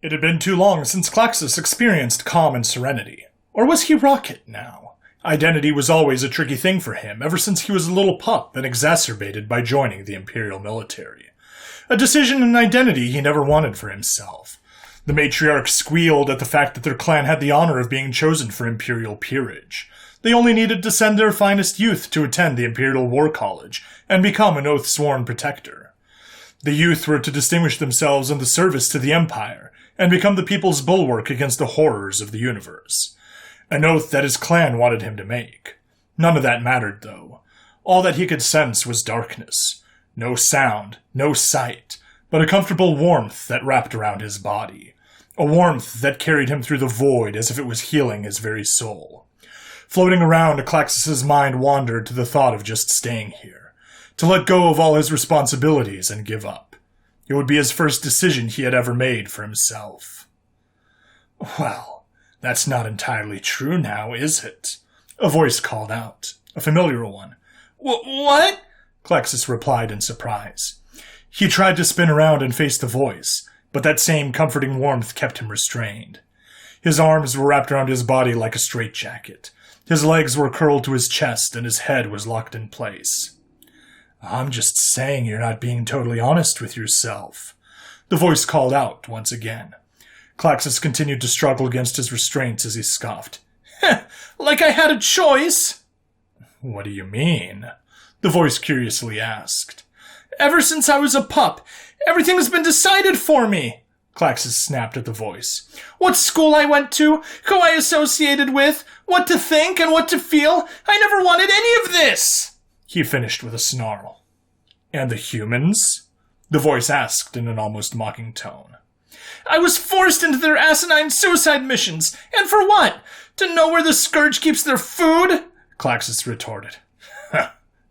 It had been too long since Klaxus experienced calm and serenity. Or was he Rocket now? Identity was always a tricky thing for him, ever since he was a little pup and exacerbated by joining the Imperial military. A decision and identity he never wanted for himself. The matriarch squealed at the fact that their clan had the honor of being chosen for Imperial peerage. They only needed to send their finest youth to attend the Imperial War College and become an oath-sworn protector. The youth were to distinguish themselves in the service to the Empire and become the people's bulwark against the horrors of the universe. An oath that his clan wanted him to make. None of that mattered, though. All that he could sense was darkness. No sound, no sight, but a comfortable warmth that wrapped around his body. A warmth that carried him through the void as if it was healing his very soul. Floating around, Klaxus's mind wandered to the thought of just staying here. To let go of all his responsibilities and give up. It would be his first decision he had ever made for himself. Well, that's not entirely true now, is it? A voice called out. A familiar one. What? Klaxus replied in surprise. He tried to spin around and face the voice, but that same comforting warmth kept him restrained. His arms were wrapped around his body like a straitjacket. His legs were curled to his chest, and his head was locked in place. I'm just saying you're not being totally honest with yourself. The voice called out once again. Klaxus continued to struggle against his restraints as he scoffed. Like I had a choice? What do you mean? The voice curiously asked. Ever since I was a pup, everything's been decided for me, Klaxus snapped at the voice. What school I went to, who I associated with, what to think and what to feel, I never wanted any of this! He finished with a snarl. And the humans? The voice asked in an almost mocking tone. I was forced into their asinine suicide missions, and for what? To know where the Scourge keeps their food? Klaxus retorted.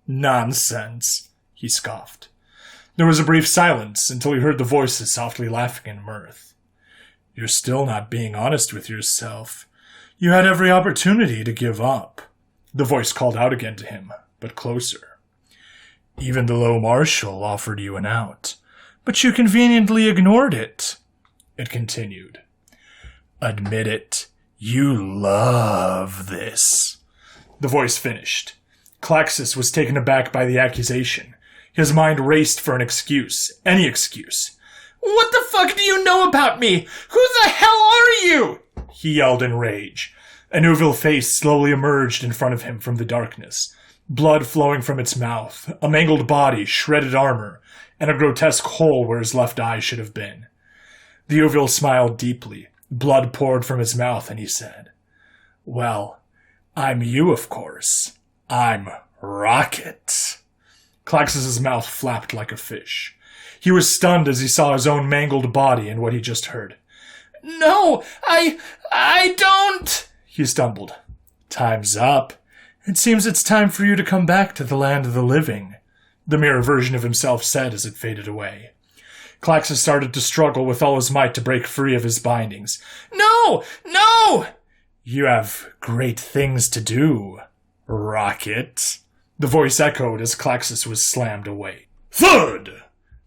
Nonsense, he scoffed. There was a brief silence until he heard the voices softly laughing in mirth. You're still not being honest with yourself. You had every opportunity to give up. The voice called out again to him, but closer. Even the low marshal offered you an out, but you conveniently ignored it. It continued. Admit it, you love this. The voice finished. Klaxus was taken aback by the accusation. His mind raced for an excuse, any excuse. What the fuck do you know about me? Who the hell are you? He yelled in rage. An oval face slowly emerged in front of him from the darkness. Blood flowing from its mouth, a mangled body, shredded armor, and a grotesque hole where his left eye should have been. The oval smiled deeply. Blood poured from his mouth, and he said, Well, I'm you, of course. I'm Rocket. Klaxus's mouth flapped like a fish. He was stunned as he saw his own mangled body and what he just heard. No, I don't, he stumbled. Time's up. It seems it's time for you to come back to the land of the living, the mirror version of himself said as it faded away. Klaxus started to struggle with all his might to break free of his bindings. No! No! You have great things to do, Rocket. The voice echoed as Klaxus was slammed away. Thud!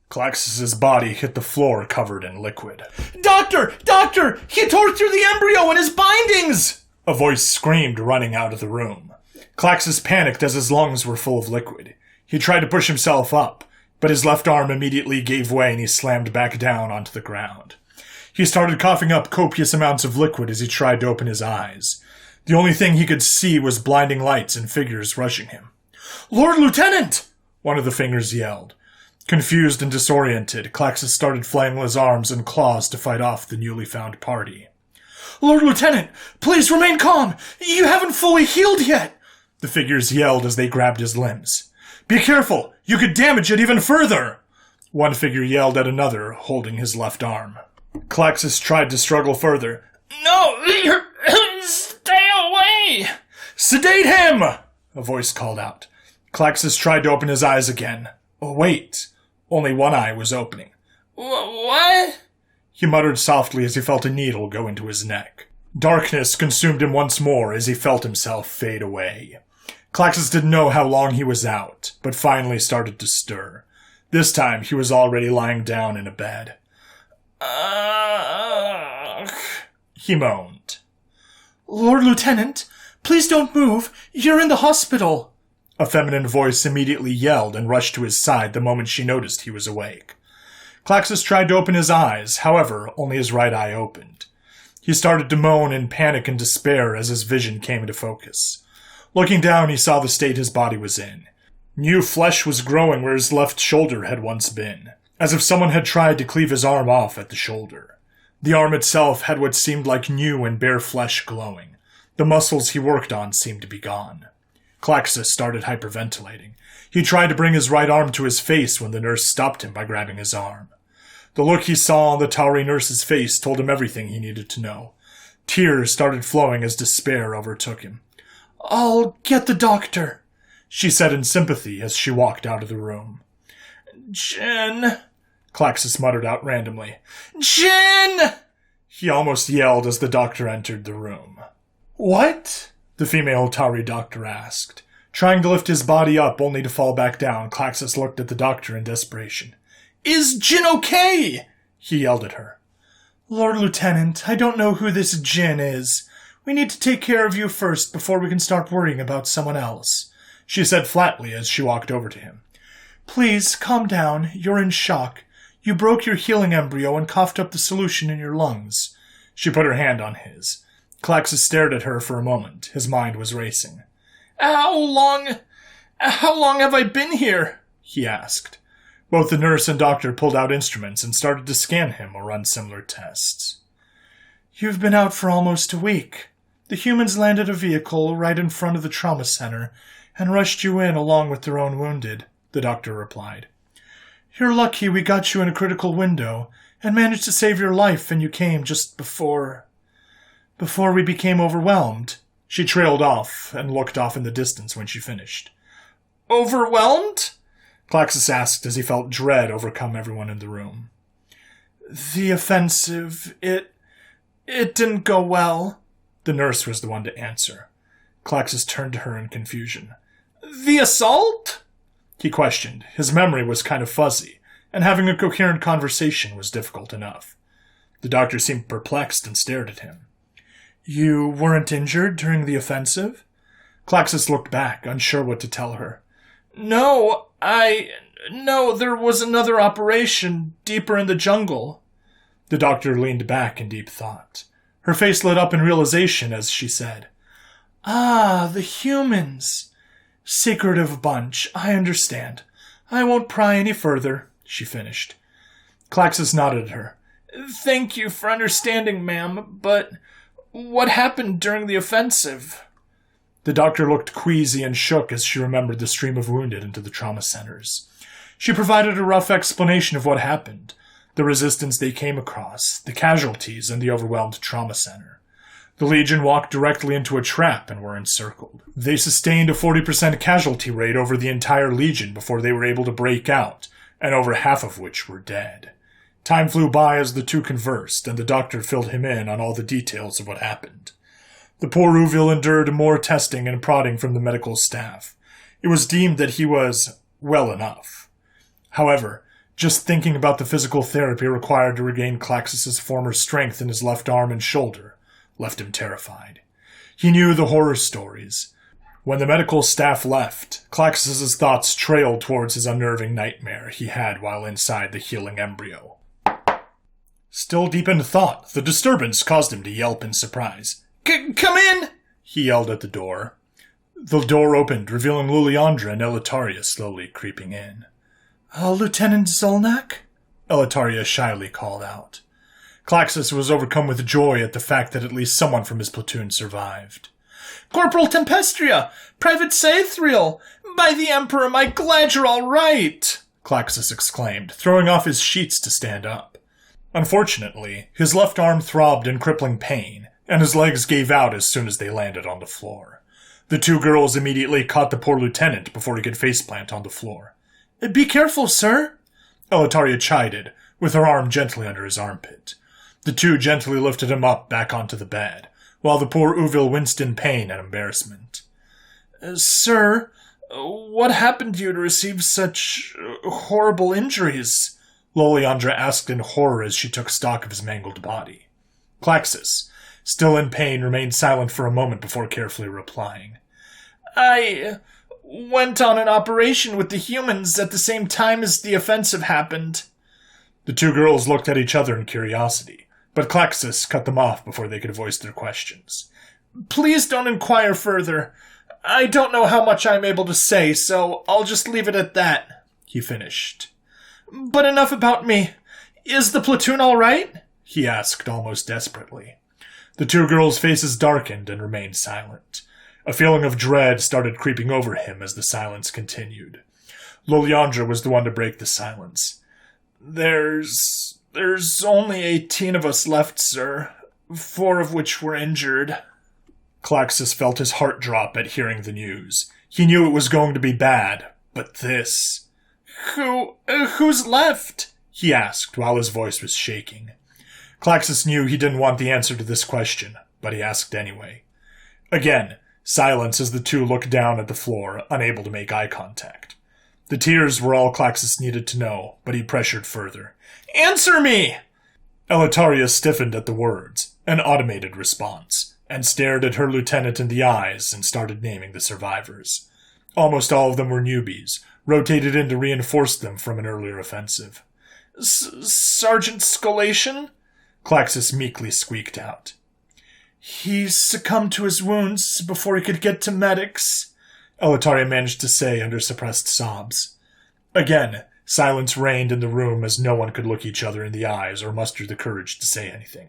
Klaxus's body hit the floor covered in liquid. Doctor! Doctor! He tore through the embryo and his bindings! A voice screamed, running out of the room. Klaxus panicked as his lungs were full of liquid. He tried to push himself up, but his left arm immediately gave way and he slammed back down onto the ground. He started coughing up copious amounts of liquid as he tried to open his eyes. The only thing he could see was blinding lights and figures rushing him. Lord Lieutenant! One of the fingers yelled. Confused and disoriented, Klaxus started flailing his arms and claws to fight off the newly found party. Lord Lieutenant, please remain calm! You haven't fully healed yet! The figures yelled as they grabbed his limbs. Be careful! You could damage it even further! One figure yelled at another, holding his left arm. Klaxus tried to struggle further. No! Stay away! Sedate him! A voice called out. Klaxus tried to open his eyes again. Oh, wait. Only one eye was opening. What? He muttered softly as he felt a needle go into his neck. Darkness consumed him once more as he felt himself fade away. Klaxus didn't know how long he was out, but finally started to stir. This time he was already lying down in a bed. he moaned. "Lord Lieutenant, please don't move. You're in the hospital," a feminine voice immediately yelled and rushed to his side the moment she noticed he was awake. Klaxus tried to open his eyes, however, only his right eye opened. He started to moan in panic and despair as his vision came into focus. Looking down, he saw the state his body was in. New flesh was growing where his left shoulder had once been, as if someone had tried to cleave his arm off at the shoulder. The arm itself had what seemed like new and bare flesh glowing. The muscles he worked on seemed to be gone. Klaxus started hyperventilating. He tried to bring his right arm to his face when the nurse stopped him by grabbing his arm. The look he saw on the Tauri nurse's face told him everything he needed to know. Tears started flowing as despair overtook him. "I'll get the doctor," she said in sympathy as she walked out of the room. "Jen," Klaxus muttered out randomly. "Jen!" he almost yelled as the doctor entered the room. "What?" the female Tauri doctor asked. Trying to lift his body up only to fall back down, Klaxus looked at the doctor in desperation. "Is Jin okay?" he yelled at her. "Lord Lieutenant, I don't know who this Jin is. We need to take care of you first before we can start worrying about someone else," she said flatly as she walked over to him. "Please, calm down. You're in shock. You broke your healing embryo and coughed up the solution in your lungs." She put her hand on his. Klaxus stared at her for a moment. His mind was racing. How long have I been here?" he asked. Both the nurse and doctor pulled out instruments and started to scan him or run similar tests. "You've been out for almost a week. The humans landed a vehicle right in front of the trauma center and rushed you in along with their own wounded," the doctor replied. "You're lucky we got you in a critical window and managed to save your life, and you came just before we became overwhelmed." She trailed off and looked off in the distance when she finished. "Overwhelmed?" Klaxus asked as he felt dread overcome everyone in the room. "The offensive, it didn't go well." The nurse was the one to answer. Klaxus turned to her in confusion. "The assault?" he questioned. His memory was kind of fuzzy, and having a coherent conversation was difficult enough. The doctor seemed perplexed and stared at him. "You weren't injured during the offensive?" Klaxus looked back, unsure what to tell her. No, there was another operation deeper in the jungle." The doctor leaned back in deep thought. Her face lit up in realization as she said, "Ah, the humans. Secretive bunch, I understand. I won't pry any further," she finished. Klaxus nodded at her. "Thank you for understanding, ma'am, but what happened during the offensive?" The doctor looked queasy and shook as she remembered the stream of wounded into the trauma centers. She provided a rough explanation of what happened, the resistance they came across, the casualties, and the overwhelmed trauma center. The Legion walked directly into a trap and were encircled. They sustained a 40% casualty rate over the entire Legion before they were able to break out, and over half of which were dead. Time flew by as the two conversed, and the doctor filled him in on all the details of what happened. The poor Uvil endured more testing and prodding from the medical staff. It was deemed that he was well enough. However, just thinking about the physical therapy required to regain Klaxus's former strength in his left arm and shoulder left him terrified. He knew the horror stories. When the medical staff left, Klaxus's thoughts trailed towards his unnerving nightmare he had while inside the healing embryo. Still deep in thought, the disturbance caused him to yelp in surprise. Come in!" he yelled at the door. The door opened, revealing Luliandra and Elitaria slowly creeping in. Lieutenant Zolnak?" Elitaria shyly called out. Klaxus was overcome with joy at the fact that at least someone from his platoon survived. "Corporal Tempestria! Private Saithriel! By the Emperor, my glad you're all right!" Klaxus exclaimed, throwing off his sheets to stand up. Unfortunately, his left arm throbbed in crippling pain, and his legs gave out as soon as they landed on the floor. The two girls immediately caught the poor lieutenant before he could faceplant on the floor. "Be careful, sir," Elitaria chided, with her arm gently under his armpit. The two gently lifted him up back onto the bed, while the poor Uvil winced in pain and embarrassment. "Sir, what happened to you to receive such horrible injuries?" Loliandra asked in horror as she took stock of his mangled body. Klaxus, still in pain, remained silent for a moment before carefully replying. I went on an operation with the humans at the same time as the offensive happened. The two girls looked at each other in curiosity, but Klaxis cut them off before they could voice their questions. Please don't inquire further. I don't know how much I'm able to say, so I'll just leave it at that, he finished. But enough about me. Is the platoon all right? He asked almost desperately. The two girls' faces darkened and remained silent. A feeling of dread started creeping over him as the silence continued. Liliandra was the one to break the silence. There's only 18 of us left, sir, 4 of which were injured. Klaxis felt his heart drop at hearing the news. He knew it was going to be bad, but this... Who's left? He asked while his voice was shaking. Klaxis knew he didn't want the answer to this question, but he asked anyway. Again, silence as the two looked down at the floor, unable to make eye contact. The tears were all Klaxis needed to know, but he pressured further. Answer me! Eletaria stiffened at the words, an automated response, and stared at her lieutenant in the eyes and started naming the survivors. Almost all of them were newbies, rotated in to reinforce them from an earlier offensive. Sergeant Scolation? Klaxis meekly squeaked out. He succumbed to his wounds before he could get to medics, Eletaria managed to say under suppressed sobs. Again, silence reigned in the room as no one could look each other in the eyes or muster the courage to say anything.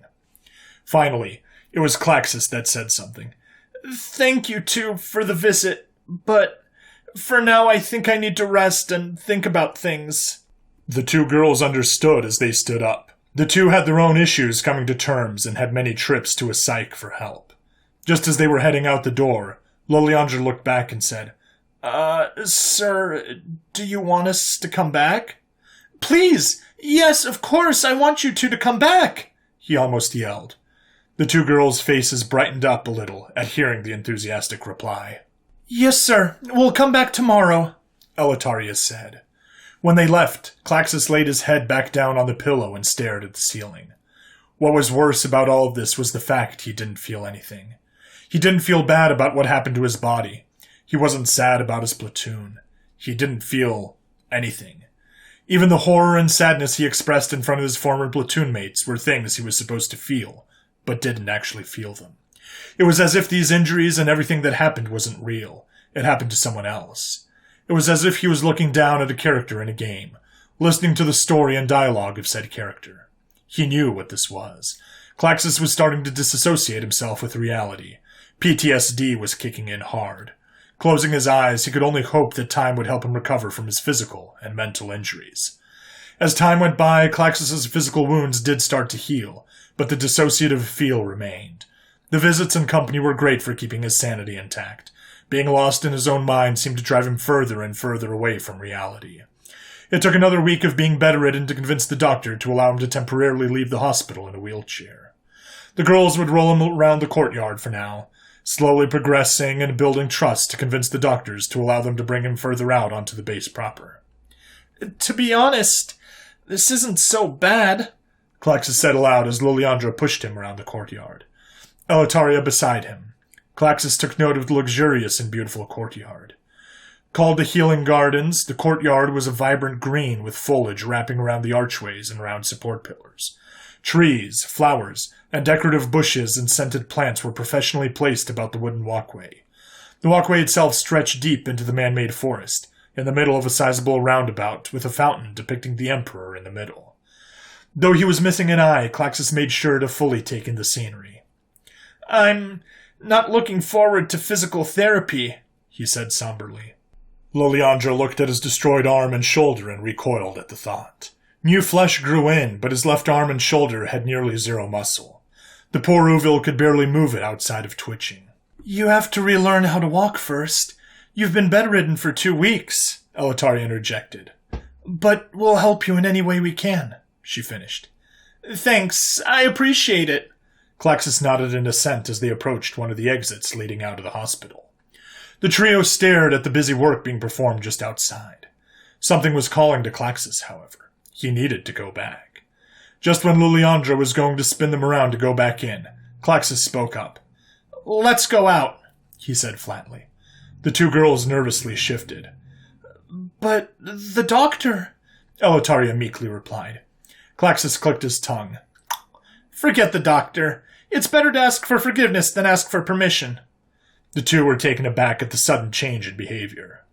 Finally, it was Klaxis that said something. Thank you two for the visit, but for now I think I need to rest and think about things. The two girls understood as they stood up. The two had their own issues coming to terms and had many trips to a psych for help. Just as they were heading out the door, Liliandra looked back and said, Sir, do you want us to come back? Please! Yes, of course, I want you two to come back! He almost yelled. The two girls' faces brightened up a little at hearing the enthusiastic reply. Yes, sir. We'll come back tomorrow, Eletaria said. When they left, Klaxis laid his head back down on the pillow and stared at the ceiling. What was worse about all of this was the fact he didn't feel anything. He didn't feel bad about what happened to his body. He wasn't sad about his platoon. He didn't feel anything. Even the horror and sadness he expressed in front of his former platoon mates were things he was supposed to feel, but didn't actually feel them. It was as if these injuries and everything that happened wasn't real. It happened to someone else. It was as if he was looking down at a character in a game, listening to the story and dialogue of said character. He knew what this was. Klaxis was starting to disassociate himself with reality. PTSD was kicking in hard. Closing his eyes, he could only hope that time would help him recover from his physical and mental injuries. As time went by, Klaxis' physical wounds did start to heal, but the dissociative feel remained. The visits and company were great for keeping his sanity intact. Being lost in his own mind seemed to drive him further and further away from reality. It took another week of being bedridden to convince the doctor to allow him to temporarily leave the hospital in a wheelchair. The girls would roll him around the courtyard for now, slowly progressing and building trust to convince the doctors to allow them to bring him further out onto the base proper. To be honest, this isn't so bad, Klaxis said aloud as Liliandra pushed him around the courtyard. Eletaria beside him. Klaxis took note of the luxurious and beautiful courtyard. Called the Healing Gardens, the courtyard was a vibrant green with foliage wrapping around the archways and round support pillars. Trees, flowers, and decorative bushes and scented plants were professionally placed about the wooden walkway. The walkway itself stretched deep into the man-made forest, in the middle of a sizable roundabout with a fountain depicting the Emperor in the middle. Though he was missing an eye, Klaxis made sure to fully take in the scenery. I'm not looking forward to physical therapy, he said somberly. Liliandra looked at his destroyed arm and shoulder and recoiled at the thought. New flesh grew in, but his left arm and shoulder had nearly zero muscle. The poor Uvil could barely move it outside of twitching. You have to relearn how to walk first. You've been bedridden for 2 weeks, Eletaria interjected. But we'll help you in any way we can, she finished. Thanks, I appreciate it. Klaxis nodded in assent as they approached one of the exits leading out of the hospital. The trio stared at the busy work being performed just outside. Something was calling to Klaxis, however. He needed to go back. Just when Liliandra was going to spin them around to go back in, Klaxus spoke up. "Let's go out," he said flatly. The two girls nervously shifted. "But the doctor," Eletaria meekly replied. Klaxus clicked his tongue. "Forget the doctor. It's better to ask for forgiveness than ask for permission." The two were taken aback at the sudden change in behavior.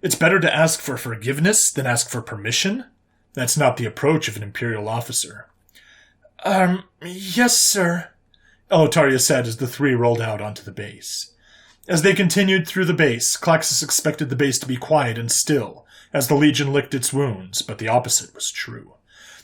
It's better to ask for forgiveness than ask for permission? That's not the approach of an Imperial officer. Yes, sir," Eletaria said as the three rolled out onto the base. As they continued through the base, Klaxus expected the base to be quiet and still, as the Legion licked its wounds, but the opposite was true.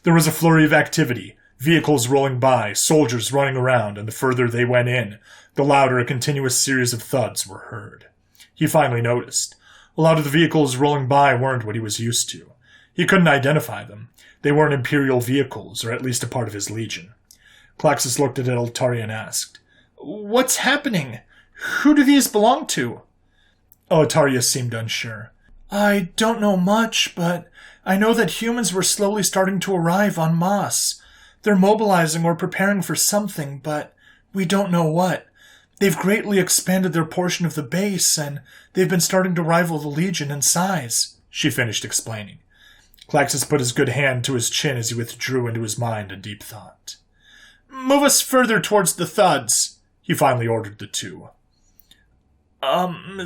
There was a flurry of activity, vehicles rolling by, soldiers running around, and the further they went in, the louder a continuous series of thuds were heard. He finally noticed. A lot of the vehicles rolling by weren't what he was used to. He couldn't identify them. They weren't Imperial vehicles, or at least a part of his Legion. Klaxus looked at Eletaria and asked, "What's happening? Who do these belong to?" Eletaria seemed unsure. "I don't know much, but I know that humans were slowly starting to arrive en masse. They're mobilizing or preparing for something, but we don't know what. They've greatly expanded their portion of the base, and they've been starting to rival the Legion in size," she finished explaining. Klaxus put his good hand to his chin as he withdrew into his mind in deep thought. "Move us further towards the thuds," he finally ordered the two.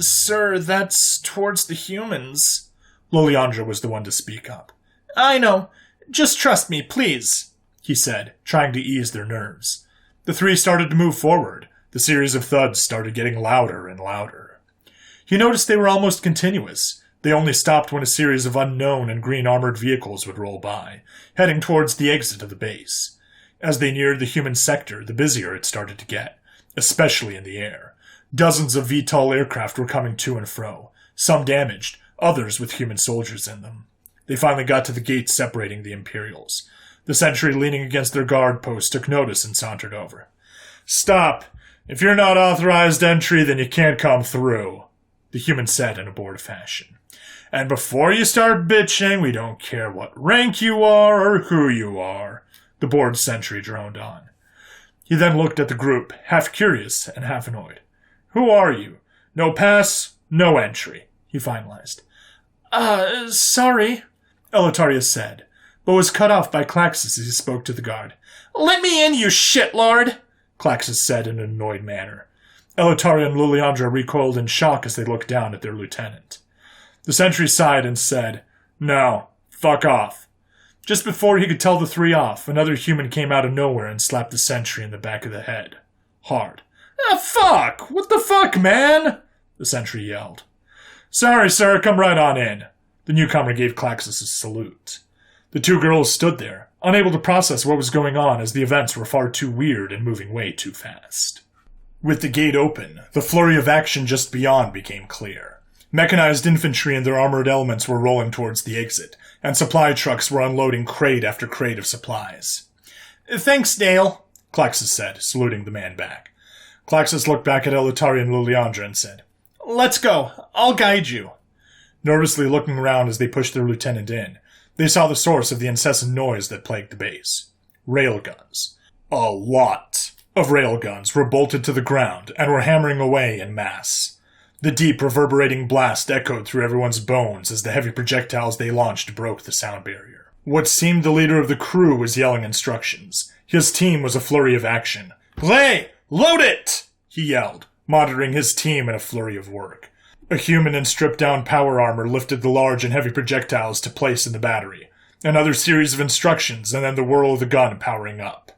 Sir, that's towards the humans." Liliandra was the one to speak up. "I know. Just trust me, please," he said, trying to ease their nerves. The three started to move forward. The series of thuds started getting louder and louder. He noticed they were almost continuous. They only stopped when a series of unknown and green-armored vehicles would roll by, heading towards the exit of the base. As they neared the human sector, the busier it started to get, especially in the air. Dozens of VTOL aircraft were coming to and fro, some damaged, others with human soldiers in them. They finally got to the gates separating the Imperials. The sentry leaning against their guard post took notice and sauntered over. "Stop! If you're not authorized entry, then you can't come through," the human said in a bored fashion. "And before you start bitching, we don't care what rank you are or who you are," the bored sentry droned on. He then looked at the group, half curious and half annoyed. "Who are you? No pass, no entry," he finalized. Sorry," Eletaria said, but was cut off by Klaxus as he spoke to the guard. "Let me in, you shitlord," Klaxus said in an annoyed manner. Eletaria and Liliandra recoiled in shock as they looked down at their lieutenant. The sentry sighed and said, "No, fuck off." Just before he could tell the three off, another human came out of nowhere and slapped the sentry in the back of the head. Hard. "Fuck! What the fuck, man?" the sentry yelled. "Sorry, sir, come right on in." The newcomer gave Klaxus a salute. The two girls stood there, unable to process what was going on as the events were far too weird and moving way too fast. With the gate open, the flurry of action just beyond became clear. Mechanized infantry and their armored elements were rolling towards the exit, and supply trucks were unloading crate after crate of supplies. "Thanks, Dale," Klaxus said, saluting the man back. Klaxus looked back at Eletaria and Liliandra and said, "Let's go. I'll guide you." Nervously looking around as they pushed their lieutenant in, they saw the source of the incessant noise that plagued the base. Railguns. A lot of railguns were bolted to the ground and were hammering away en masse. The deep, reverberating blast echoed through everyone's bones as the heavy projectiles they launched broke the sound barrier. What seemed the leader of the crew was yelling instructions. His team was a flurry of action. "Play! Load it!" he yelled, monitoring his team in a flurry of work. A human in stripped-down power armor lifted the large and heavy projectiles to place in the battery. Another series of instructions, and then the whirl of the gun powering up.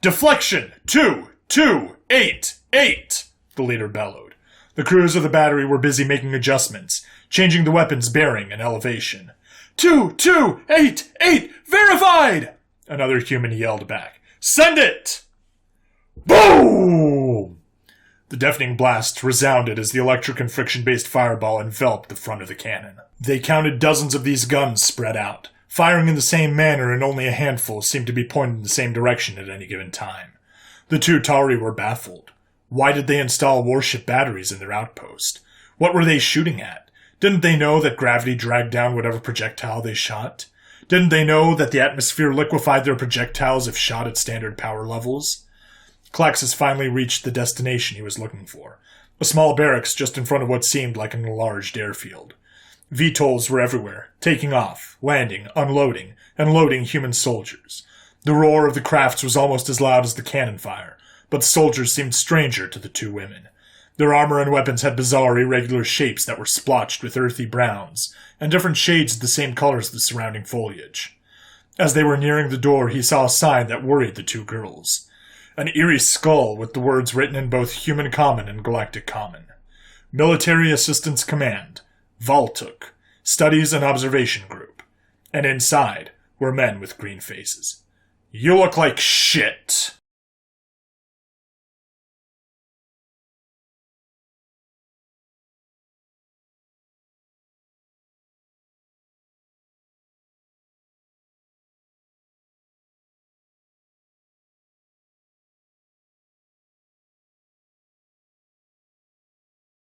"Deflection! 2, 2, 8, 8!" the leader bellowed. The crews of the battery were busy making adjustments, changing the weapon's bearing and elevation. 2, 2, 8, 8! Verified! Another human yelled back. "Send it!" Boom! The deafening blast resounded as the electric and friction-based fireball enveloped the front of the cannon. They counted dozens of these guns spread out, firing in the same manner, and only a handful seemed to be pointed in the same direction at any given time. The two Tauri were baffled. Why did they install warship batteries in their outpost? What were they shooting at? Didn't they know that gravity dragged down whatever projectile they shot? Didn't they know that the atmosphere liquefied their projectiles if shot at standard power levels? Klaxis finally reached the destination he was looking for, a small barracks just in front of what seemed like an enlarged airfield. VTOLs were everywhere, taking off, landing, unloading, and loading human soldiers. The roar of the crafts was almost as loud as the cannon fire, but the soldiers seemed stranger to the two women. Their armor and weapons had bizarre, irregular shapes that were splotched with earthy browns, and different shades of the same colors as the surrounding foliage. As they were nearing the door, he saw a sign that worried the two girls. An eerie skull with the words written in both Human Common and Galactic Common. Military Assistance Command, Valtuk, Studies and Observation Group. And inside were men with green faces. "You look like shit,"